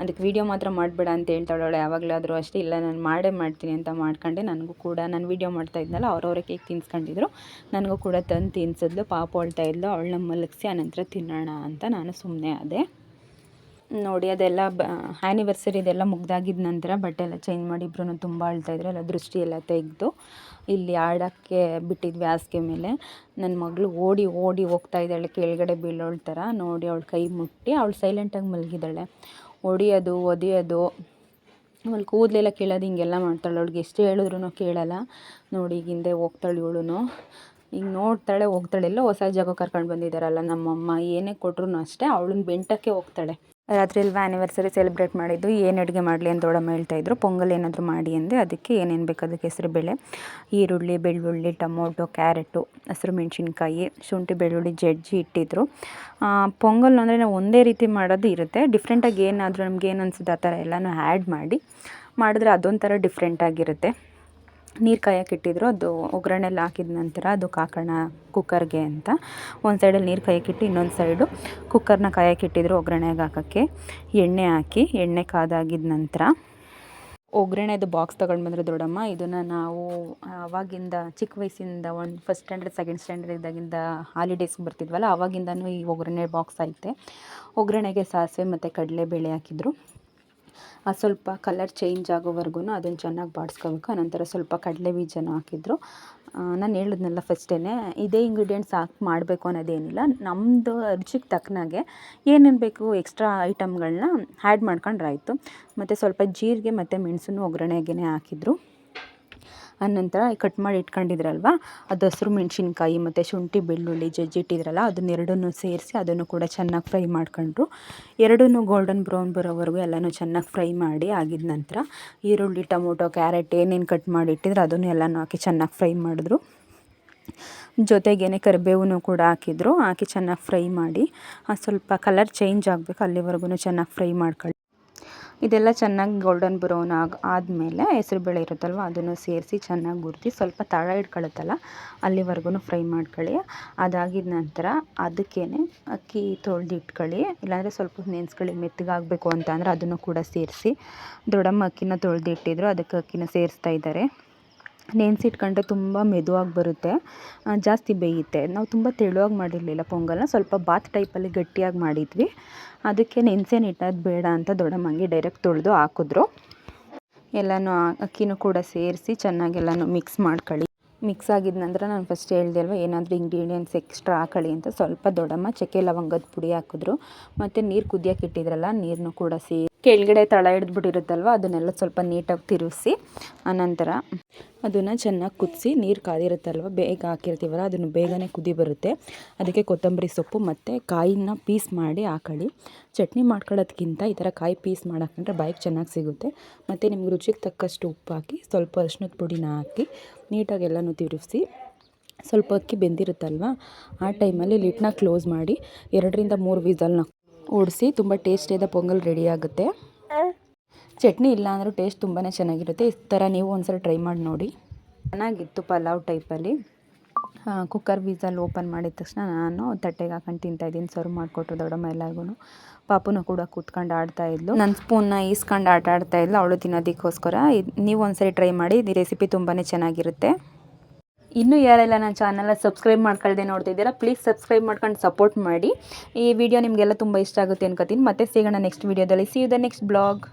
ಅದಕ್ಕೆ ವೀಡಿಯೋ ಮಾತ್ರ ಮಾಡಬೇಡ ಅಂತ ಹೇಳ್ತಾಳೆ ಯಾವಾಗಲಾದರೂ ಅಷ್ಟೇ. ಇಲ್ಲ, ನಾನು ಮಾಡ್ತೀನಿ ಅಂತ ಮಾಡ್ಕೊಂಡೆ. ನನಗೂ ಕೂಡ ನಾನು ವೀಡಿಯೋ ಮಾಡ್ತಾ ಇದ್ನಲ್ಲ, ಅವರವರೇ ಕೇಕ್ ತಿನ್ನಿಸ್ಕೊಂಡಿದ್ರು. ನನಗೂ ಕೂಡ ತಂದು ತಿನ್ನಿಸಿದ್ಲು. ಪಾಪ ಅಳ್ತಾ ಇದ್ಲು. ಅವಳನ್ನ ಮಲಗಿಸಿ ಆನಂತರ ತಿನ್ನೋಣ ಅಂತ ನಾನು ಸುಮ್ಮನೆ ಆದೆ. ನೋಡಿ ಅದೆಲ್ಲ ಆ್ಯನಿವರ್ಸರಿದೆಲ್ಲ ಮುಗ್ದಾಗಿದ್ದ ನಂತರ ಬಟ್ಟೆ ಎಲ್ಲ ಚೇಂಜ್ ಮಾಡಿ ಇಬ್ಬರೂ ತುಂಬ ಅಳ್ತಾಯಿದ್ರು. ಎಲ್ಲ ದೃಷ್ಟಿ ಎಲ್ಲ ತೆಗೆದು ಇಲ್ಲಿ ಆಡೋಕ್ಕೆ ಬಿಟ್ಟಿದ್ವಿ ಹಾಸಿಗೆ ಮೇಲೆ. ನನ್ನ ಮಗಳು ಓಡಿ ಹೋಗ್ತಾ ಇದ್ದಾಳೆ, ಕೆಳಗಡೆ ಬೀಳೋಳ ಥರ. ನೋಡಿ ಅವಳು ಕೈ ಮುಟ್ಟಿ ಅವಳು ಸೈಲೆಂಟಾಗಿ ಮಲಗಿದ್ದಾಳೆ. ಹೊಡಿಯೋದು ಒದೆಯೋದು, ಆಮೇಲೆ ಕೂದಲೆಲ್ಲ ಕೇಳೋದು, ಹಿಂಗೆಲ್ಲ ಮಾಡ್ತಾಳೆ. ಅವಳಿಗೆ ಎಷ್ಟು ಹೇಳಿದ್ರು ಕೇಳಲ್ಲ. ನೋಡಿ ಈಗ ಹಿಂದೆ ಹೋಗ್ತಾಳೆ ಇವಳು. ಈಗ ನೋಡ್ತಾಳೆ, ಹೋಗ್ತಾಳೆ. ಎಲ್ಲ ಹೊಸ ಜಾಗ ಕರ್ಕೊಂಡು ಬಂದಿದ್ದಾರಲ್ಲ ನಮ್ಮಮ್ಮ, ಏನೇ ಕೊಟ್ರು ಅಷ್ಟೇ ಅವಳನ್ನ ಬೆಂಟಕ್ಕೆ ಹೋಗ್ತಾಳೆ. ರಾತ್ರಿ ಅಲ್ವಾ ಆ್ಯನಿವರ್ಸರಿ ಸೆಲೆಬ್ರೇಟ್ ಮಾಡಿದ್ದು. ಏನು ಅಡುಗೆ ಮಾಡಲಿ ಅಂತ ದೊಡ್ಡಮ್ಮ ಹೇಳ್ತಾಯಿದ್ರು. ಪೊಂಗಲ್ ಏನಾದರೂ ಮಾಡಿ ಅಂದೆ. ಅದಕ್ಕೆ ಏನೇನು ಬೇಕು, ಅದಕ್ಕೆ ಹೆಸರುಬೇಳೆ, ಈರುಳ್ಳಿ, ಬೆಳ್ಳುಳ್ಳಿ, ಟೊಮೊಟೊ, ಕ್ಯಾರೆಟು, ಹಸಿರು ಮೆಣಸಿನ್ಕಾಯಿ, ಶುಂಠಿ ಬೆಳ್ಳುಳ್ಳಿ ಜಜ್ಜಿ ಇಟ್ಟಿದ್ರು. ಪೊಂಗಲ್ ಅಂದರೆ ನಾವು ಒಂದೇ ರೀತಿ ಮಾಡೋದು ಇರುತ್ತೆ. ಡಿಫ್ರೆಂಟಾಗಿ ಏನಾದರೂ ನಮ್ಗೆ ಏನು ಅನ್ಸುತ್ತೆ ಆ ಥರ ಎಲ್ಲನೂ ಆ್ಯಡ್ ಮಾಡಿದ್ರೆ ಅದೊಂಥರ ಡಿಫ್ರೆಂಟಾಗಿರುತ್ತೆ. ನೀರು ಕಾಯಕ್ಕೆ ಇಟ್ಟಿದ್ರು. ಅದು ಒಗ್ಗರಣೆಲ್ಲ ಹಾಕಿದ ನಂತರ ಅದಕ್ಕೆ ಹಾಕೋಣ ಕುಕ್ಕರ್ಗೆ ಅಂತ ಒಂದು ಸೈಡಲ್ಲಿ ನೀರು ಕಾಯಕ್ಕಿಟ್ಟು ಇನ್ನೊಂದು ಸೈಡು ಕುಕ್ಕರ್ನ ಕಾಯಕ್ಕಿಟ್ಟಿದ್ರು ಒಗ್ಗರಣೆಗೆ ಹಾಕೋಕ್ಕೆ. ಎಣ್ಣೆ ಹಾಕಿ, ಎಣ್ಣೆ ಕಾದಾಗಿದ್ದ ನಂತರ ಒಗ್ಗರಣೆದು ಬಾಕ್ಸ್ ತೊಗೊಂಡು ಬಂದರೆ ದೊಡ್ಡಮ್ಮ. ಇದನ್ನು ನಾವು ಆವಾಗಿಂದ ಚಿಕ್ಕ ವಯಸ್ಸಿಂದ ಫಸ್ಟ್ ಸ್ಟ್ಯಾಂಡರ್ಡ್ ಸೆಕೆಂಡ್ ಸ್ಟ್ಯಾಂಡರ್ಡ್ ಇದ್ದಾಗಿಂದ ಹಾಲಿಡೇಸ್ಗೆ ಬರ್ತಿದ್ವಲ್ಲ, ಆವಾಗಿಂದನೂ ಈ ಒಗ್ಗರಣೆ ಬಾಕ್ಸ್ ಐತೆ. ಒಗ್ಗರಣೆಗೆ ಸಾಸಿವೆ ಮತ್ತು ಕಡಲೆಬೇಳೆ ಹಾಕಿದ್ರು. ಅದು ಸ್ವಲ್ಪ ಕಲರ್ ಚೇಂಜ್ ಆಗೋವರೆಗೂ ಅದನ್ನು ಚೆನ್ನಾಗಿ ಬಾಡಿಸ್ಕೋಬೇಕು. ಅನಂತರ ಸ್ವಲ್ಪ ಕಡಲೆ ಬೀಜನೂ ಹಾಕಿದ್ರು. ನಾನು ಹೇಳಿದ್ನಲ್ಲ ಫಸ್ಟೇ, ಇದೇ ಇಂಗ್ರೀಡಿಯೆಂಟ್ಸ್ ಹಾಕಿ ಮಾಡಬೇಕು ಅನ್ನೋದೇನಿಲ್ಲ. ನಮ್ಮದು ರುಚಿಗೆ ತಕ್ಕನಾಗೆ ಏನೇನು ಬೇಕು ಎಕ್ಸ್ಟ್ರಾ ಐಟಮ್ಗಳನ್ನ ಆ್ಯಡ್ ಮಾಡ್ಕೊಂಡ್ರಾಯ್ತು. ಮತ್ತು ಸ್ವಲ್ಪ ಜೀರಿಗೆ ಮತ್ತು ಮೆಣಸನ್ನು ಒಗ್ಗರಣೆಗೆ ಹಾಕಿದ್ರು. ಆನಂತರ ಕಟ್ ಮಾಡಿ ಇಟ್ಕೊಂಡಿದ್ರಲ್ವ, ಅದು ಹಸಿರು ಮೆಣಸಿನ್ಕಾಯಿ ಮತ್ತು ಶುಂಠಿ ಬೆಳ್ಳುಳ್ಳಿ ಜಜ್ಜಿಟ್ಟಿದ್ರಲ್ಲ, ಅದನ್ನೆರಡನ್ನೂ ಸೇರಿಸಿ ಅದನ್ನು ಕೂಡ ಚೆನ್ನಾಗಿ ಫ್ರೈ ಮಾಡ್ಕೊಂಡ್ರು. ಎರಡನ್ನೂ ಗೋಲ್ಡನ್ ಬ್ರೌನ್ ಬರೋವರೆಗೂ ಎಲ್ಲನೂ ಚೆನ್ನಾಗಿ ಫ್ರೈ ಮಾಡಿ ಆಗಿದ ನಂತರ ಈರುಳ್ಳಿ, ಟೊಮೊಟೊ, ಕ್ಯಾರೆಟ್ ಏನೇನು ಕಟ್ ಮಾಡಿ ಇಟ್ಟಿದ್ರು ಅದನ್ನು ಎಲ್ಲನೂ ಹಾಕಿ ಚೆನ್ನಾಗಿ ಫ್ರೈ ಮಾಡಿದ್ರು. ಜೊತೆಗೇ ಕರಿಬೇವು ಕೂಡ ಹಾಕಿದ್ರು. ಹಾಕಿ ಚೆನ್ನಾಗಿ ಫ್ರೈ ಮಾಡಿ ಸ್ವಲ್ಪ ಕಲರ್ ಚೇಂಜ್ ಆಗಬೇಕು ಅಲ್ಲಿವರೆಗೂ ಚೆನ್ನಾಗಿ ಫ್ರೈ ಮಾಡ್ಕೊಳ್ಳಿ. ಇದೆಲ್ಲ ಚೆನ್ನಾಗಿ ಗೋಲ್ಡನ್ ಬ್ರೌನ್ ಆದಮೇಲೆ ಹೆಸರುಬೇಳೆ ಇರುತ್ತಲ್ವ ಅದನ್ನು ಸೇರಿಸಿ ಚೆನ್ನಾಗಿ ಹುರಿದು ಸ್ವಲ್ಪ ತಳ ಹಿಡ್ಕೊಳ್ಳುತ್ತಲ್ಲ ಅಲ್ಲಿವರೆಗೂ ಫ್ರೈ ಮಾಡ್ಕೊಳ್ಳಿ. ಅದಾಗಿದ ನಂತರ ಅದಕ್ಕೇ ಅಕ್ಕಿ ತೊಳೆದು ಇಟ್ಕೊಳ್ಳಿ, ಇಲ್ಲಾಂದರೆ ಸ್ವಲ್ಪ ನೆನೆಸ್ಕೊಳ್ಳಿ. ಮೆತ್ತಗಾಗಬೇಕು ಅಂತ ಅಂದರೆ ಅದನ್ನು ಕೂಡ ಸೇರಿಸಿ. ದೊಡ್ಡಮ್ಮ ಅಕ್ಕಿನ ತೊಳೆದು ಇಟ್ಟಿದ್ರು, ಅದಕ್ಕೆ ಅಕ್ಕಿನ ಸೇರಿಸ್ತಾ ಇದ್ದಾರೆ. ನೆನೆಸಿಟ್ಕೊಂಡ್ರೆ ತುಂಬ ಮೆದುವಾಗಿ ಬರುತ್ತೆ, ಜಾಸ್ತಿ ಬೇಯುತ್ತೆ. ನಾವು ತುಂಬ ತೆಳುವಾಗಿ ಮಾಡಿರಲಿಲ್ಲ ಪೊಂಗಲ್ನ, ಸ್ವಲ್ಪ ಬಾತ್ ಟೈಪಲ್ಲಿ ಗಟ್ಟಿಯಾಗಿ ಮಾಡಿದ್ವಿ. ಅದಕ್ಕೆ ನೆನೆಸೇನು ಇಟ್ಟೋದು ಬೇಡ ಅಂತ ದೊಡ್ಡಮ್ಮಂಗೆ ಡೈರೆಕ್ಟ್ ತೊಳೆದು ಹಾಕಿದ್ರು. ಎಲ್ಲನೂ ಅಕ್ಕಿನೂ ಕೂಡ ಸೇರಿಸಿ ಚೆನ್ನಾಗಿ ಎಲ್ಲನೂ ಮಿಕ್ಸ್ ಮಾಡ್ಕೊಳ್ಳಿ. ಮಿಕ್ಸ್ ಆಗಿದ ನಂತರ ನಾನು ಫಸ್ಟ್ ಹೇಳಿದೆ ಅಲ್ವ, ಏನಾದರೂ ಇಂಗ್ರೀಡಿಯೆಂಟ್ಸ್ ಎಕ್ಸ್ಟ್ರಾ ಹಾಕೊಳ್ಳಿ ಅಂತ. ಸ್ವಲ್ಪ ದೊಡ್ಡಮ್ಮ ಚಕ್ಕೆ ಲವಂಗದ ಪುಡಿ ಹಾಕಿದ್ರು. ಮತ್ತು ನೀರು ಕುದಿಯೋಕೆ ಇಟ್ಟಿದ್ರಲ್ಲ ನೀರನ್ನು ಕೂಡ ಕೆಳಗಡೆ ತಳ ಹಿಡಿದ್ಬಿಟ್ಟಿರುತ್ತಲ್ವ ಅದನ್ನೆಲ್ಲ ಸ್ವಲ್ಪ ನೀಟಾಗಿ ತಿರುಗಿಸಿ ಆನಂತರ ಅದನ್ನು ಚೆನ್ನಾಗಿ ಕುದಿಸಿ. ನೀರು ಕಾದಿರುತ್ತಲ್ವ, ಬೇಗ ಹಾಕಿರ್ತೀವಲ್ಲ ಅದನ್ನು ಬೇಗನೆ ಕುದಿ ಬರುತ್ತೆ. ಅದಕ್ಕೆ ಕೊತ್ತಂಬರಿ ಸೊಪ್ಪು ಮತ್ತು ಕಾಯಿನ ಪೀಸ್ ಮಾಡಿ ಹಾಕೊಳ್ಳಿ. ಚಟ್ನಿ ಮಾಡ್ಕೊಳ್ಳೋದಕ್ಕಿಂತ ಈ ಥರ ಕಾಯಿ ಪೀಸ್ ಮಾಡಾಕೊಂಡ್ರೆ ಬಾಯಿಗೆ ಚೆನ್ನಾಗಿ ಸಿಗುತ್ತೆ. ಮತ್ತು ನಿಮ್ಗೆ ರುಚಿಗೆ ತಕ್ಕಷ್ಟು ಉಪ್ಪು ಹಾಕಿ, ಸ್ವಲ್ಪ ಅರಿಶಿನದ ಪುಡಿನ ಹಾಕಿ ನೀಟಾಗಿ ಎಲ್ಲನೂ ತಿರುಗಿಸಿ. ಸ್ವಲ್ಪ ಅಕ್ಕಿ ಬೆಂದಿರುತ್ತಲ್ವ ಆ ಟೈಮಲ್ಲಿ ಲಿಡ್ನ ಕ್ಲೋಸ್ ಮಾಡಿ 2 ರಿಂದ 3 ವಿಸಲ್ನ ಓಡಿಸಿ ತುಂಬ ಟೇಸ್ಟಿಯಾದ ಪೊಂಗಲ್ ರೆಡಿ ಆಗುತ್ತೆ. ಚಟ್ನಿ ಇಲ್ಲ ಅಂದರೂ ಟೇಸ್ಟ್ ತುಂಬಾ ಚೆನ್ನಾಗಿರುತ್ತೆ. ಈ ಥರ ನೀವು ಒಂದ್ಸಲ ಟ್ರೈ ಮಾಡಿ ನೋಡಿ. ಚೆನ್ನಾಗಿತ್ತು ಪಲಾವ್ ಟೈಪಲ್ಲಿ. ಕುಕ್ಕರ್ ವಿಸಲ್ ಓಪನ್ ಮಾಡಿದ ತಕ್ಷಣ ನಾನು ತಟ್ಟೆಗೆ ಹಾಕೊಂಡು ತಿಂತಾಯಿದ್ದೀನಿ. ಸರ್ವ್ ಮಾಡಿಕೊಟ್ರು ದೊಡ್ಡಮ್ಮ ಎಲ್ಲರಿಗೂ. ಪಾಪುನು ಕೂಡ ಕೂತ್ಕೊಂಡು ಆಡ್ತಾಯಿದ್ಲು. ನನ್ನ ಸ್ಪೂನ್ನ ಈಸ್ಕೊಂಡು ಆಡ್ತಾಯಿದ್ಲು ಅವಳು ತಿನ್ನೋದಕ್ಕೋಸ್ಕರ. ನೀವು ಒಂದ್ಸರಿ ಟ್ರೈ ಮಾಡಿ, ಈ ರೆಸಿಪಿ ತುಂಬಾ ಚೆನ್ನಾಗಿರುತ್ತೆ. ಇನ್ನೂ ಯಾರೆಲ್ಲ ನನ್ನ ಚಾನಲ್ನ ಸಬ್ಸ್ಕ್ರೈಬ್ ಮಾಡ್ಕೊಳ್ದೆ ನೋಡ್ತಿದ್ದೀರಾ, ಪ್ಲೀಸ್ ಸಬ್ಸ್ಕ್ರೈಬ್ ಮಾಡ್ಕೊಂಡು ಸಪೋರ್ಟ್ ಮಾಡಿ. ಈ ವಿಡಿಯೋ ನಿಮಗೆಲ್ಲ ತುಂಬ ಇಷ್ಟ ಆಗುತ್ತೆ ಅನ್ಕೋತೀನಿ. ಮತ್ತೆ ಸಿಗೋಣ ನೆಕ್ಸ್ಟ್ ವಿಡಿಯೋದಲ್ಲಿ. See you the next blog.